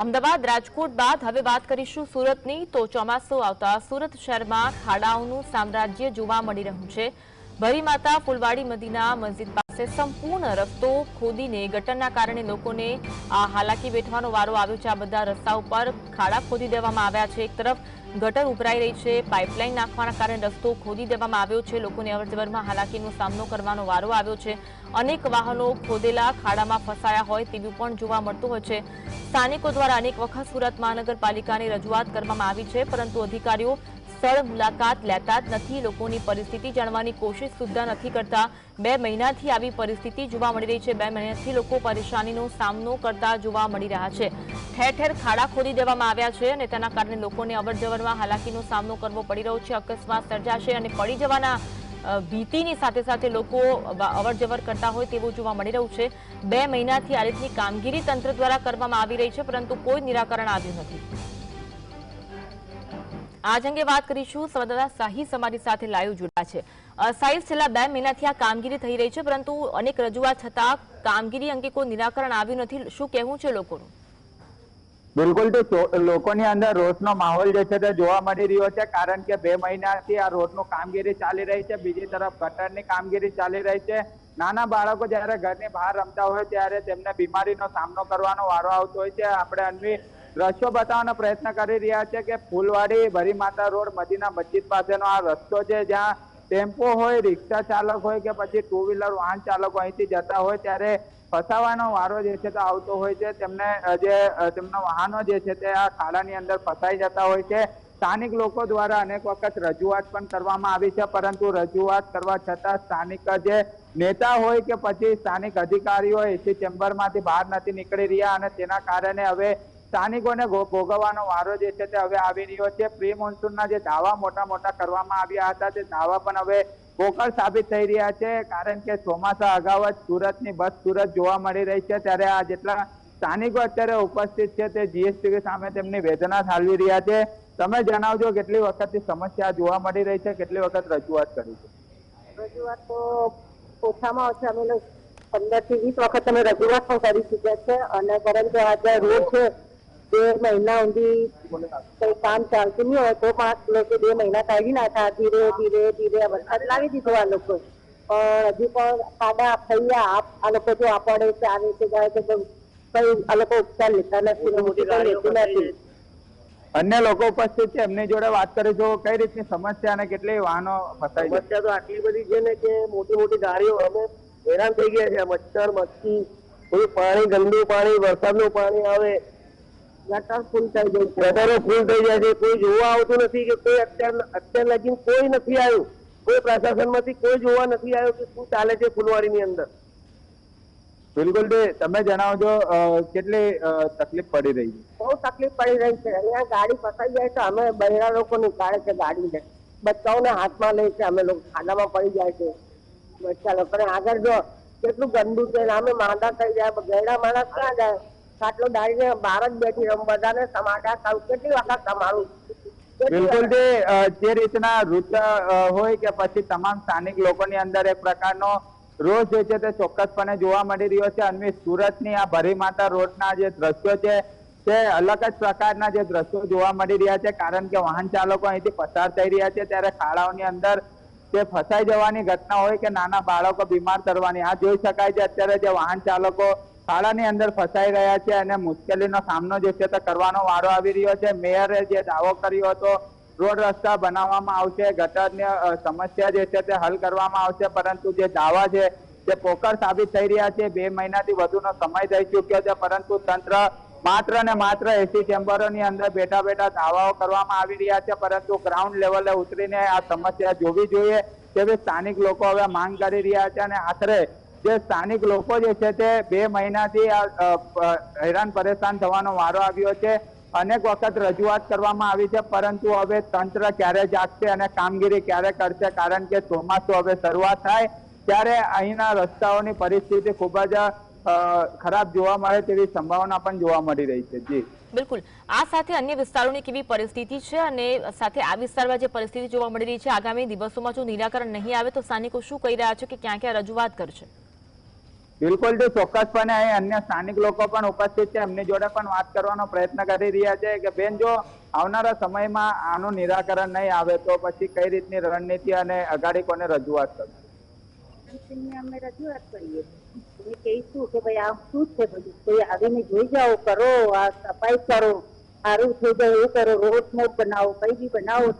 અમદાવાદ રાજકોટ બાદ હવે વાત કરીશું સુરતની। તો ચોમાસું આવતા સુરત શહેરમાં ખાડાઓનું સામ્રાજ્ય જોવા મળી રહ્યું છે। ભરી માતા ફૂલવાડી મદીના મસ્જિદ પાસે સંપૂર્ણ રસ્તો ખોદીને ગટરના કારણે લોકોને હાલાકી વેઠવાનો વારો આવ્યો છે। આ બધા રસ્તા ઉપર ખાડા ખોદી દેવામાં આવ્યા છે। એક તરફ ગટર ઉભરાઈ રહી છે, પાઇપલાઇન નાખવાના કારણે રસ્તો ખોદી દેવામાં આવ્યો છે। લોકોને અવરજવરમાં હાલાકીનો સામનો કરવાનો વારો આવ્યો છે। અનેક વાહનો ખોદેલા ખાડામાં ફસાયા હોય તેવું પણ જોવા મળતું હોય છે। સ્થાનિકો દ્વારા અનેક વખત સુરત મહાનગરપાલિકાની રજૂઆત કરવામાં આવી છે, પરંતુ અધિકારીઓ સ્થળ મુલાકાત લેતા જ નથી। લોકોની પરિસ્થિતિ જાણવાની કોશિશ સુદ્ધા નથી કરતા। 2 મહિનાથી આવી પરિસ્થિતિ જોવા મળી રહી છે। 2 મહિનાથી લોકો પરેશાનીનો સામનો કરતા જોવા મળી રહ્યા છે। ઠેર ઠેર ખાડા ખોદી દેવામાં આવ્યા છે અને તેના કારણે લોકોને અવરજવરમાં હાલાકીનો સામનો કરવો પડી રહ્યો છે। અકસ્માત સર્જાશે અને પડી જવાના ભીતિની સાથે સાથે લોકો અવરજવર કરતા હોય તેવું જોવા મળી રહ્યું છે। 2 મહિનાથી આ રીતની કામગીરી તંત્ર દ્વારા કરવામાં આવી રહી છે, પરંતુ કોઈ નિરાકરણ આવ્યું નથી। આજ અંગે વાત કરીશું। સંવાદદાતા સાહિસ અમારી સાથે લાઈવ જોડાયા છે। સાહિસ, છેલ્લા 2 મહિનાથી આ કામગીરી થઈ રહી છે, પરંતુ અનેક રજૂઆત છતાં કામગીરી અંગે કોઈ નિરાકરણ આવ્યું નથી। શું કહેવું છે લોકોનું? બિલકુલ, તો લોકોની અંદર રોષનો માહોલ જે છે તે જોવા મળી રહ્યો છે, કારણ કે 2 મહિનાથી આ રોડનું કામગીરી ચાલી રહી છે। બીજી તરફ ગટરની કામગીરી ચાલી રહી છે। નાના બાળકો જ્યારે ઘરની બહાર રમતા હોય ત્યારે તેમને બીમારીનો સામનો કરવાનો વારો આવતો હોય છે। આપણે અન્વી દ્રશ્યો બતાવવાનો પ્રયત્ન કરી રહ્યા છે કે ફૂલવાડી ભરી માતા રોડ મદીના મસ્જિદ પાસેનો આ રસ્તો છે, જ્યાં ટેમ્પો હોય, રિક્ષા ચાલક હોય કે પછી 2 વ્હીલર વાહન ચાલકો અહીંથી જતા હોય ત્યારે ફસાવાનો વારો જે છે તે આવતો હોય છે। તેમના વાહનો જે છે તે આ ખાડાની અંદર ફસાઈ જતા હોય છે। સ્થાનિક લોકો દ્વારા અનેક વખત રજૂઆત પણ કરવામાં આવી છે, પરંતુ રજૂઆત કરવા છતાં સ્થાનિક જે નેતા હોય કે પછી સ્થાનિક અધિકારીઓ એસી ચેમ્બરમાંથી બહાર નથી નીકળી રહ્યા અને તેના કારણે હવે સ્થાનિકોને ભોગવવાનો વારો જે છે તે હવે આવી રહ્યો છે। પ્રી મોન્સૂનના જે દાવા મોટા મોટા કરવામાં આવ્યા હતા તે દાવા પણ હવે પોકળ સાબિત થઈ રહ્યા છે, કારણ કે ચોમાસા અગાઉ જ સુરતની બસ સુરત જોવા મળી રહી છે, ત્યારે આ જેટલા સ્થાનિકો અત્યારે ઉપસ્થિત છે તે જીએસટીવી સામે તેમની વેદના ઠાલવી રહ્યા છે। તમે જણાવજો, કેટલી વખતથી સમસ્યા જોવા મળી રહી છે, કેટલી વખત રજૂઆત કરી છે? રજૂઆત તો ઓછામાં ઓછા અમે 15 થી 20 વખત અમે રજૂઆત પણ કરી ચૂક્યા છે, અને પરંતુ આજે રોડ છે 2 મહિના સુધી કઈ કામ ચાલતું નહીં હોય તો પણ લોકો 2 મહિના કાઢી નાખ્યા। ધીરે ધીરે ધીરે વરસાદ લાવી દીધો આ લોકો, પણ હજુ પણ ખાડા ફૈયા આ લોકો જો આપણે ચાલે છે જાય તો કઈ આ લોકો ઉપચાર લેતા નથી। અન્ય લોકો ઉપસ્થિત છે, એમની જોડે વાત કરીશું। કઈ રીતની સમસ્યા અને કેટલી વાહનો ફસાઈ? સમસ્યા તો આટલી બધી છે ને કે મોટી મોટી ગાડીઓ અમે હેરાન થઈ ગયા છે। મચ્છર મચ્છી બધું પાણી, ગંદુ પાણી, વરસાદનું પાણી આવે, ગટર ફૂલ થઈ જાય છે, ગટરો ફૂલ થઈ જાય છે। કોઈ જોવા આવતું નથી કે કોઈ અત્યાર લગી કોઈ નથી આવ્યું, કોઈ પ્રશાસનમાંથી કોઈ જોવા નથી આવ્યું કે શું ચાલે છે ફૂલવાડીની અંદર। બિલકુલ, તમે જણાવજો કેટલી તકલીફ પડી રહી છે? બહુ તકલીફ પડી રહી છે। અહીંયા ગાડી ફસાઈ જાય તો અમે બહેરા લોકો નીકાળે છે ગાડીને, બચ્ચાઓને હાથમાં લે છે, અમે લોકો ખાડામાં પડી જાય છે બચ્ચા લોકોને। આગળ જો કેટલું ગંદુ છે, અમે માંદા થઈ જાય, ગયડા માણસ ક્યાં જાય? ખાટલો ડાળીને બહાર જ બેઠી રહું, બધાને સમાડા ખાવું, કેટલી વખત તમારું? બિલકુલ, જે રીતના ઋતુ હોય કે પછી તમામ સ્થાનિક લોકોની અંદર એક પ્રકારનો રોજ જે છે તે ચોક્કસપણે જોવા મળી રહ્યો છે। અન્વી, સુરતની આ ભરી માતા રોડના જે દ્રશ્યો છે તે અલગ જ પ્રકારના જે દ્રશ્યો જોવા મળી રહ્યા છે, કારણ કે વાહન ચાલકો અહીંથી પસાર થઈ રહ્યા છે ત્યારે ખાડાઓની અંદર જે ફસાઈ જવાની ઘટના હોય કે નાના બાળકો બીમાર કરવાની, આ જોઈ શકાય છે। અત્યારે જે વાહન ચાલકો ખાડાની અંદર ફસાઈ રહ્યા છે અને મુશ્કેલીનો સામનો જે છે તે કરવાનો વારો આવી રહ્યો છે। મેયરે જે દાવો કર્યો હતો રોડ રસ્તા બનાવવામાં આવશે, ગટરની સમસ્યા જે છે તે હલ કરવામાં આવશે, પરંતુ જે દાવા છે તે પોકળ સાબિત થઈ રહ્યા છે। 2 મહિનાથી વધુનો સમય થઈ ચૂક્યો છે, પરંતુ તંત્ર માત્ર ને માત્ર એસી ચેમ્બરોની અંદર બેઠા બેઠા દાવાઓ કરવામાં આવી રહ્યા છે, પરંતુ ગ્રાઉન્ડ લેવલે ઉતરીને આ સમસ્યા જોવી જોઈએ તેવી સ્થાનિક લોકો હવે માંગ કરી રહ્યા છે। અને આખરે જે સ્થાનિક લોકો જે છે તે 2 મહિનાથી હેરાન પરેશાન થવાનો વારો આવ્યો છે। અનેક વખત રજૂઆત કરવામાં આવી છે, પરંતુ હવે તંત્ર ક્યારે જાગશે અને કામગીરી ક્યારે કરશે, કારણ કે ચોમાસું હવે શરૂઆત થાય ત્યારે અહીંના રસ્તાઓની પરિસ્થિતિ ખૂબ જ ખરાબ જોવા મળે તેવી સંભાવના પણ જોવા મળી રહી છે। જી બિલકુલ, આ સાથે અન્ય વિસ્તારોની કેવી પરિસ્થિતિ છે અને સાથે આ વિસ્તારમાં જે પરિસ્થિતિ જોવા મળી રહી છે, આગામી દિવસોમાં જો નિરાકરણ નહીં આવે તો સ્થાનિકો શું કહી રહ્યા છે કે ક્યાં ક્યાં રજૂઆત કરશે? બિલકુલ જે ચોક્કસપણે અહીં અન્ય સ્થાનિક લોકો પણ ઉપસ્થિત છે, એમની જોડે પણ વાત કરવાનો પ્રયત્ન કરી રહ્યા છે કે બેન, જો આવનારા સમયમાં આનું નિરાકરણ નહીં આવે તો પછી કઈ રીતની રણનીતિ અને અગાડી કોને રજૂઆત કરશે? અમે રજૂઆત કરીએ, અમે કહીશું કે ભાઈ આ શું છે બધું, કોઈ આવીને જોઈ જાઓ, કરો આ સફાઈ કરો, સારું થઈ જાય એવું કરો, રોડ મોડ બનાવો, કઈ બી બનાવો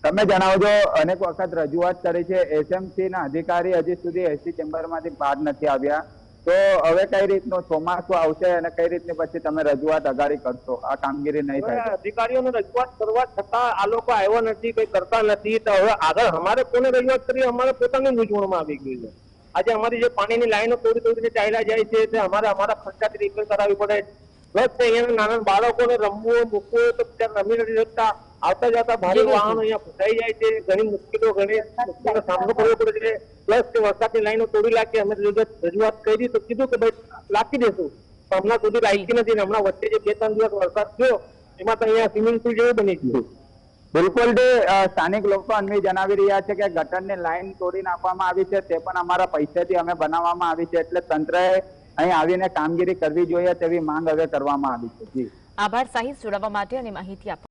તમે જણાવજો. અનેક વખત રજૂઆત કરી છે, એસએમસી ના અધિકારી હજી સુધી એસી ચેમ્બરમાંથી બહાર નથી આવ્યા, તો હવે કઈ રીતનું ચોમાસું આવશે અને કઈ રીતની પછી તમે રજૂઆત અગાડી કરશો? આ કામગીરી નહીં થાય. અધિકારીઓને રજૂઆત કરવા છતાં આ લોકો આવ્યા નથી, કઈ કરતા નથી, તો હવે આગળ અમારે કોને રજૂઆત કરી? અમારે પોતાની મૂંઝવણમાં આવી ગયું છે. આજે અમારી જે પાણીની લાઈનો તોડીને ચાલ્યા જાય છે તે અમારે અમારા ખર્ચાથી રિપેર કરાવવી પડે. પ્લસ અહીંયા નાના બાળકોને રમવું મૂકવું તો ત્યાં રમી નથી શકતા. આવતા જતા ભારે વાહનો અહીંયા ફસાઈ જાય છે, ઘણી મુશ્કેલીનો સામનો કરવો પડે છે. પ્લસ કે વરસાદની લાઈનો તોડી લાગી, અમે રજૂઆત કરી તો કીધું કે ભાઈ લાગી દેશું, પણ હમણાં સુધી લાગી નથી. હમણાં વચ્ચે જે 2-3 દિવસ વરસાદ થયો એમાં તો અહીંયા સ્વિમિંગ પુલ જેવું બની ગયું. બિલકુલ જે સ્થાનિક લોકો અન્વી જણાવી રહ્યા છે કે ગટરની લાઈન તોડી નાખવામાં આવી છે, તે પણ અમારા પૈસાથી અમે બનાવવામાં આવી છે, એટલે તંત્રએ અહીં આવીને કામગીરી કરવી જોઈએ તેવી માંગ હવે કરવામાં આવી છે. જી આભાર સાહિલ, જોડાવા માટે અને માહિતી આપવા